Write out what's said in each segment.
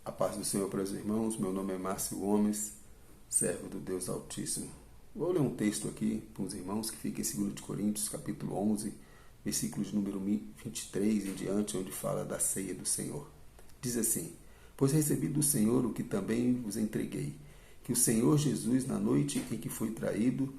A paz do Senhor para os irmãos, meu nome é Márcio Gomes, servo do Deus Altíssimo. Vou ler um texto aqui para os irmãos que fica em 2 Coríntios, capítulo 11, versículos número 23 em diante, onde fala da ceia do Senhor. Diz assim: Pois recebi do Senhor o que também vos entreguei, que o Senhor Jesus, na noite em que foi traído,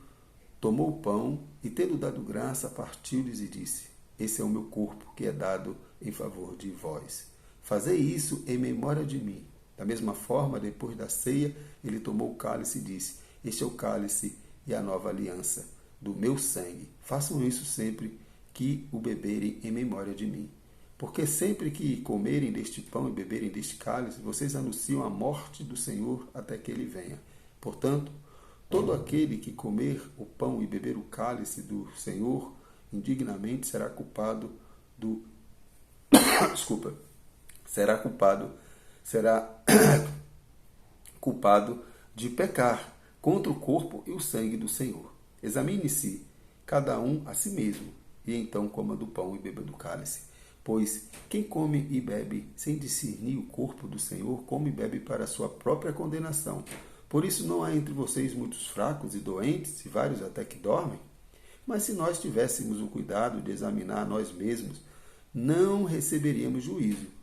tomou o pão e, tendo dado graça, partiu-lhes e disse: Esse é o meu corpo, que é dado em favor de vós. Fazei isso em memória de mim. Da mesma forma, depois da ceia, ele tomou o cálice e disse: Este é o cálice e a nova aliança do meu sangue. Façam isso sempre que o beberem em memória de mim. Porque sempre que comerem deste pão e beberem deste cálice, vocês anunciam a morte do Senhor até que ele venha. Portanto, todo aquele que comer o pão e beber o cálice do Senhor indignamente será culpado será culpado de pecar contra o corpo e o sangue do Senhor. Examine-se cada um a si mesmo, e então coma do pão e beba do cálice. Pois quem come e bebe sem discernir o corpo do Senhor, come e bebe para a sua própria condenação. Por isso não há entre vocês muitos fracos e doentes, e vários até que dormem? Mas se nós tivéssemos o cuidado de examinar nós mesmos, não receberíamos juízo.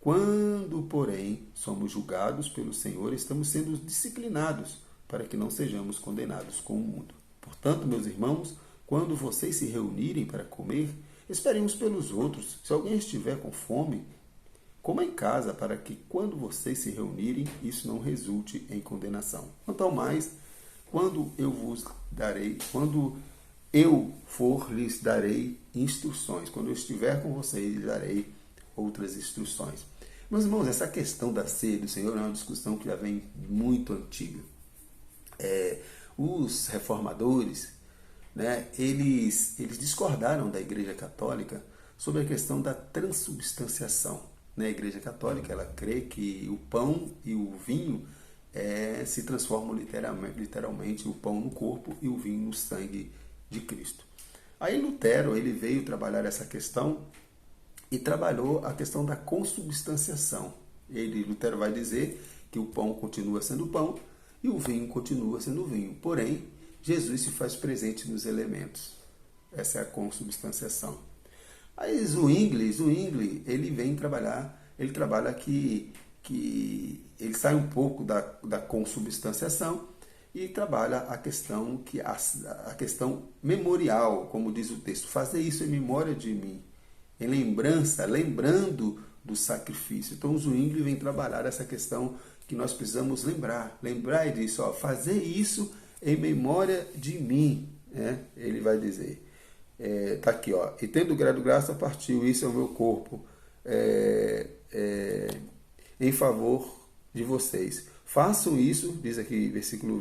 Quando, porém, somos julgados pelo Senhor, estamos sendo disciplinados para que não sejamos condenados com o mundo. Portanto, meus irmãos, quando vocês se reunirem para comer, esperem uns pelos outros. Se alguém estiver com fome, coma em casa, para que quando vocês se reunirem, isso não resulte em condenação. Quanto ao mais, quando eu for, lhes darei instruções. Quando eu estiver com vocês, lhes darei outras instruções. Meus irmãos, essa questão da ceia do Senhor é uma discussão que já vem muito antiga. Os reformadores, eles discordaram da Igreja Católica sobre a questão da transubstanciação. A Igreja Católica, ela crê que o pão e o vinho se transformam literalmente, o pão no corpo e o vinho no sangue de Cristo. Aí Lutero, ele veio trabalhar essa questão e trabalhou a questão da consubstanciação. Lutero vai dizer que o pão continua sendo pão e o vinho continua sendo vinho. Porém, Jesus se faz presente nos elementos. Essa é a consubstanciação. Aí Zwingli, ele vem trabalhar, ele trabalha que ele sai um pouco da consubstanciação e trabalha a questão memorial, como diz o texto. Fazer isso em memória de mim, em lembrança, lembrando do sacrifício. Então, Zwingli vem trabalhar essa questão que nós precisamos lembrar disso, fazer isso em memória de mim, ele vai dizer. Está aqui, e tendo dado graça, partiu, isso é o meu corpo, em favor de vocês. Façam isso, diz aqui, versículo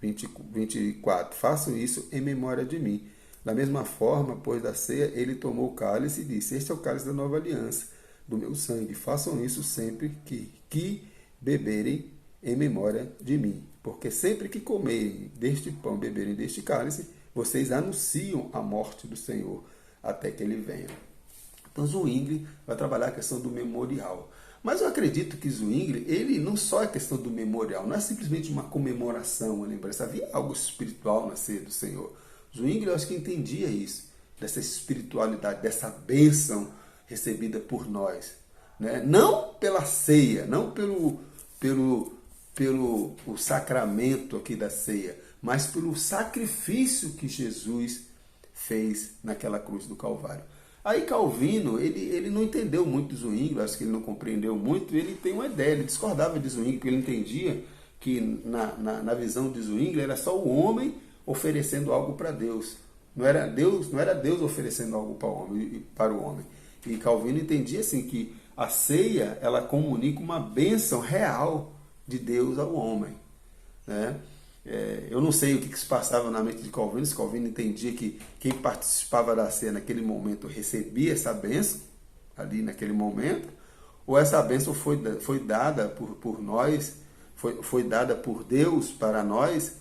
24, façam isso em memória de mim. Da mesma forma, depois da ceia, ele tomou o cálice e disse: Este é o cálice da nova aliança, do meu sangue. Façam isso sempre que beberem em memória de mim. Porque sempre que comerem deste pão e beberem deste cálice, vocês anunciam a morte do Senhor até que ele venha. Então, Zwingli vai trabalhar a questão do memorial. Mas eu acredito que Zwingli, ele não só é questão do memorial, não é simplesmente uma comemoração, uma lembrança. Havia algo espiritual na ceia do Senhor. Zwingli, eu acho que entendia isso, dessa espiritualidade, dessa bênção recebida por nós. Não pela ceia, não pelo o sacramento aqui da ceia, mas pelo sacrifício que Jesus fez naquela cruz do Calvário. Aí Calvino, ele não entendeu muito Zwingli, acho que ele não compreendeu muito, ele tem uma ideia, ele discordava de Zwingli, porque ele entendia que na visão de Zwingli era só o homem oferecendo algo para Deus. Não era Deus oferecendo algo para o homem. E Calvino entendia assim que a ceia, ela comunica uma bênção real de Deus ao homem. Eu não sei o que se passava na mente de Calvino, se Calvino entendia que quem participava da ceia naquele momento recebia essa bênção, ali naquele momento, ou essa bênção foi dada por nós, foi dada por Deus para nós,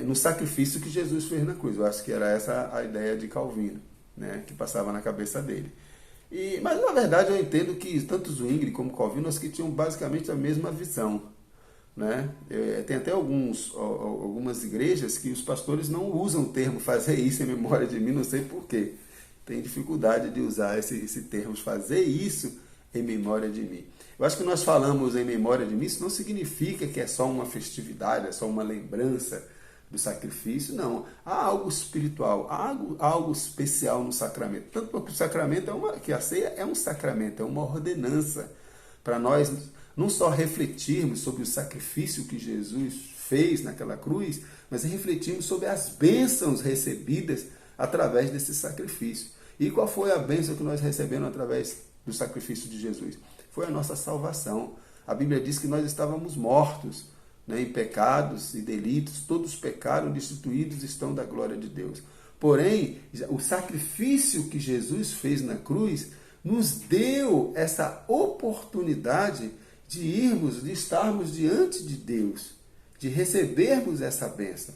no sacrifício que Jesus fez na cruz. Eu acho que era essa a ideia de Calvino, que passava na cabeça dele. Mas na verdade eu entendo que tanto Zwingli como Calvino, nós que tinham basicamente a mesma visão. Né? Tem até algumas igrejas que os pastores não usam o termo fazer isso em memória de mim, não sei porquê. Tem dificuldade de usar esse termo, fazer isso em memória de mim. Eu acho que nós falamos em memória de mim, isso não significa que é só uma festividade, é só uma lembrança do sacrifício, não. Há algo espiritual, há algo especial no sacramento. Tanto porque o sacramento que a ceia é um sacramento, é uma ordenança para nós não só refletirmos sobre o sacrifício que Jesus fez naquela cruz, mas refletirmos sobre as bênçãos recebidas através desse sacrifício. E qual foi a bênção que nós recebemos através do sacrifício de Jesus? Foi a nossa salvação. A Bíblia diz que nós estávamos mortos, né, em pecados e delitos, todos pecaram, destituídos estão da glória de Deus. Porém, o sacrifício que Jesus fez na cruz nos deu essa oportunidade de irmos, de estarmos diante de Deus, de recebermos essa bênção.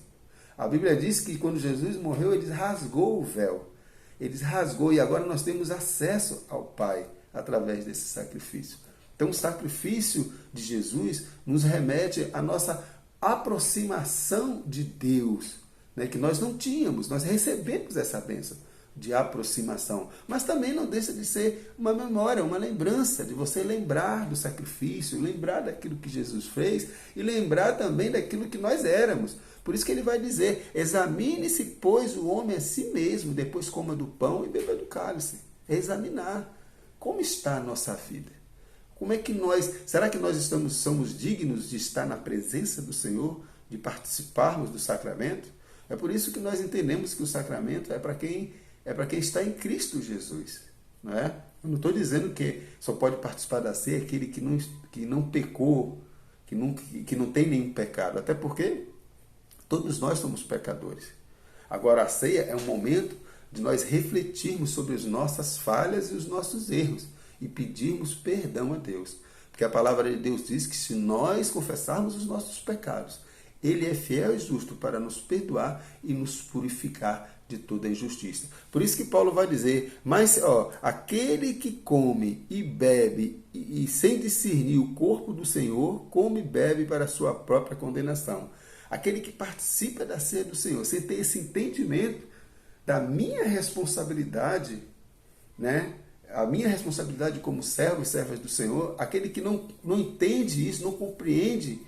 A Bíblia diz que quando Jesus morreu, ele rasgou o véu. Ele rasgou e agora nós temos acesso ao Pai através desse sacrifício. Então o sacrifício de Jesus nos remete à nossa aproximação de Deus, né, que nós não tínhamos, nós recebemos essa bênção de aproximação, mas também não deixa de ser uma memória, uma lembrança, de você lembrar do sacrifício, lembrar daquilo que Jesus fez e lembrar também daquilo que nós éramos. Por isso que ele vai dizer, examine-se, pois, o homem a si mesmo, depois coma do pão e beba do cálice. É examinar como está a nossa vida. Como é que será que nós somos dignos de estar na presença do Senhor, de participarmos do sacramento? É por isso que nós entendemos que o sacramento é para quem está em Cristo Jesus. Não é? Eu não estou dizendo que só pode participar da ceia aquele que não pecou, que não tem nenhum pecado. Até porque todos nós somos pecadores. Agora a ceia é um momento de nós refletirmos sobre as nossas falhas e os nossos erros e pedirmos perdão a Deus. Porque a palavra de Deus diz que se nós confessarmos os nossos pecados, Ele é fiel e justo para nos perdoar e nos purificar de toda injustiça. Por isso que Paulo vai dizer, mas aquele que come e bebe e sem discernir o corpo do Senhor, come e bebe para a sua própria condenação. Aquele que participa da ceia do Senhor, sem ter esse entendimento da minha responsabilidade, né? A minha responsabilidade como servo e servas do Senhor, aquele que não entende isso, não compreende,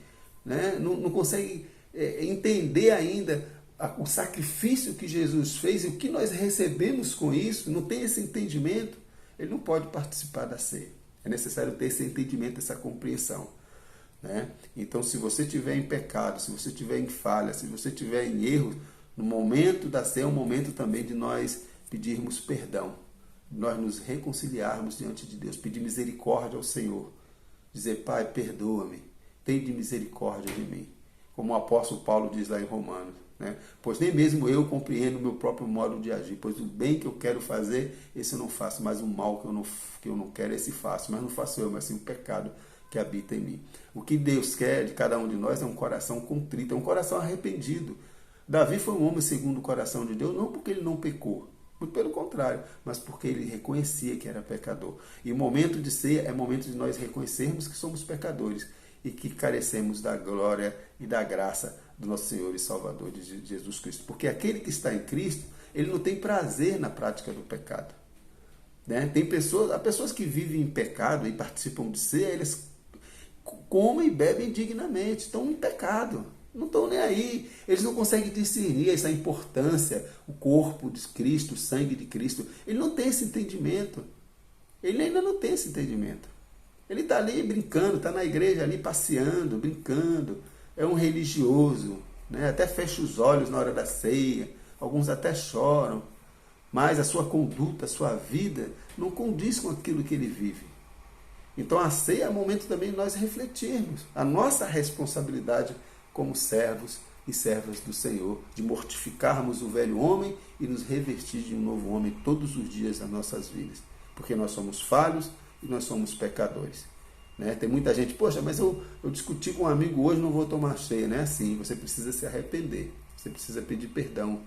né? Não consegue entender ainda o sacrifício que Jesus fez e o que nós recebemos com isso, não tem esse entendimento, ele não pode participar da ceia. É necessário ter esse entendimento, essa compreensão. Né? Então, se você estiver em pecado, se você estiver em falha, se você estiver em erro, no momento da ceia é um momento também de nós pedirmos perdão, de nós nos reconciliarmos diante de Deus, pedir misericórdia ao Senhor, dizer, Pai, perdoa-me, tem de misericórdia de mim, como o apóstolo Paulo diz lá em Romanos, né? Pois nem mesmo eu compreendo o meu próprio modo de agir, pois o bem que eu quero fazer, esse eu não faço, mas o mal que eu não quero, esse faço, mas não faço eu, mas sim o pecado que habita em mim. O que Deus quer de cada um de nós é um coração contrito, é um coração arrependido. Davi foi um homem segundo o coração de Deus, não porque ele não pecou, muito pelo contrário, mas porque ele reconhecia que era pecador. E o momento de ceia é o momento de nós reconhecermos que somos pecadores e que carecemos da glória e da graça do nosso Senhor e Salvador de Jesus Cristo. Porque aquele que está em Cristo, ele não tem prazer na prática do pecado. Né? Há pessoas que vivem em pecado e participam de ceia, eles comem e bebem dignamente, estão em pecado, não estão nem aí, eles não conseguem discernir essa importância, o corpo de Cristo, o sangue de Cristo, ele não tem esse entendimento, ele ainda não tem esse entendimento, ele está ali brincando, está na igreja ali passeando, brincando, é um religioso, né? Até fecha os olhos na hora da ceia, alguns até choram, mas a sua conduta, a sua vida não condiz com aquilo que ele vive. Então a ceia é o momento também de nós refletirmos a nossa responsabilidade como servos e servas do Senhor, de mortificarmos o velho homem e nos revestir de um novo homem todos os dias das nossas vidas. Porque nós somos falhos e nós somos pecadores. Né? Tem muita gente, poxa, mas eu discuti com um amigo hoje, não vou tomar ceia. Não é assim, você precisa se arrepender, você precisa pedir perdão.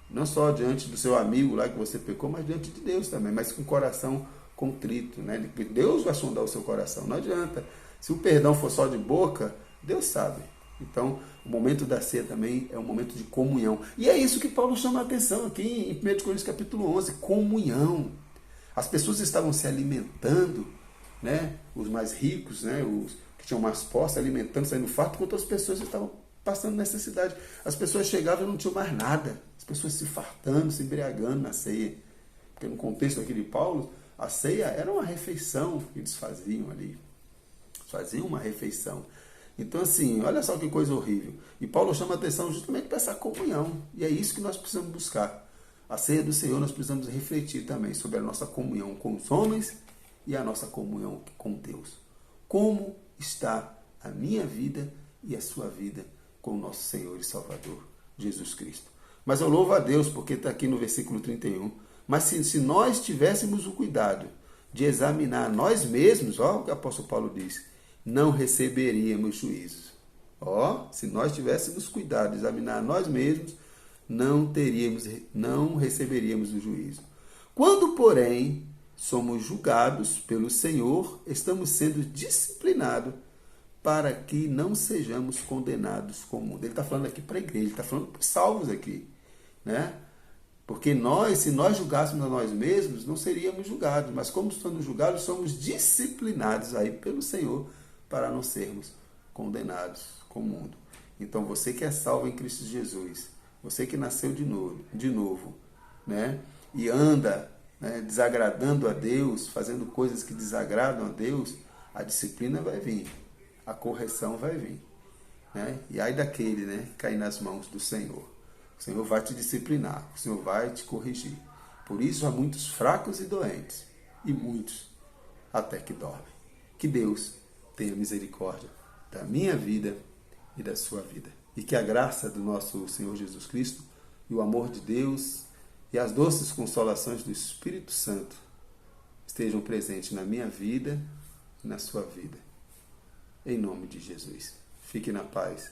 Não só diante do seu amigo lá que você pecou, mas diante de Deus também, mas com o coração contrito, né? Deus vai sondar o seu coração, não adianta. Se o perdão for só de boca, Deus sabe. Então, o momento da ceia também é um momento de comunhão. E é isso que Paulo chama a atenção aqui em 1 Coríntios capítulo 11, comunhão. As pessoas estavam se alimentando, né? Os mais ricos, né? Os que tinham mais posse, alimentando, saindo farto, enquanto as pessoas estavam passando necessidade. As pessoas chegavam e não tinham mais nada. As pessoas se fartando, se embriagando na ceia. Porque no contexto aqui de Paulo, a ceia era uma refeição que eles faziam ali. Faziam uma refeição. Então, assim, olha só que coisa horrível. E Paulo chama a atenção justamente para essa comunhão. E é isso que nós precisamos buscar. A ceia do Senhor, nós precisamos refletir também sobre a nossa comunhão com os homens e a nossa comunhão com Deus. Como está a minha vida e a sua vida com o nosso Senhor e Salvador, Jesus Cristo. Mas eu louvo a Deus, porque está aqui no versículo 31. Mas se nós tivéssemos o cuidado de examinar nós mesmos, ó, o que o apóstolo Paulo diz, não receberíamos juízo. Ó, se nós tivéssemos cuidado de examinar nós mesmos, não receberíamos o juízo. Quando, porém, somos julgados pelo Senhor, estamos sendo disciplinados para que não sejamos condenados com o mundo. Ele está falando aqui para a igreja, ele está falando para os salvos aqui, né? Porque se nós julgássemos a nós mesmos, não seríamos julgados. Mas como estamos julgados, somos disciplinados aí pelo Senhor para não sermos condenados com o mundo. Então você que é salvo em Cristo Jesus, você que nasceu de novo, né? E anda, né, desagradando a Deus, fazendo coisas que desagradam a Deus, a disciplina vai vir, a correção vai vir, né? E ai daquele, né, cair nas mãos do Senhor. O Senhor vai te disciplinar, o Senhor vai te corrigir. Por isso há muitos fracos e doentes, e muitos até que dormem. Que Deus tenha misericórdia da minha vida e da sua vida. E que a graça do nosso Senhor Jesus Cristo e o amor de Deus e as doces consolações do Espírito Santo estejam presentes na minha vida e na sua vida. Em nome de Jesus. Fique na paz.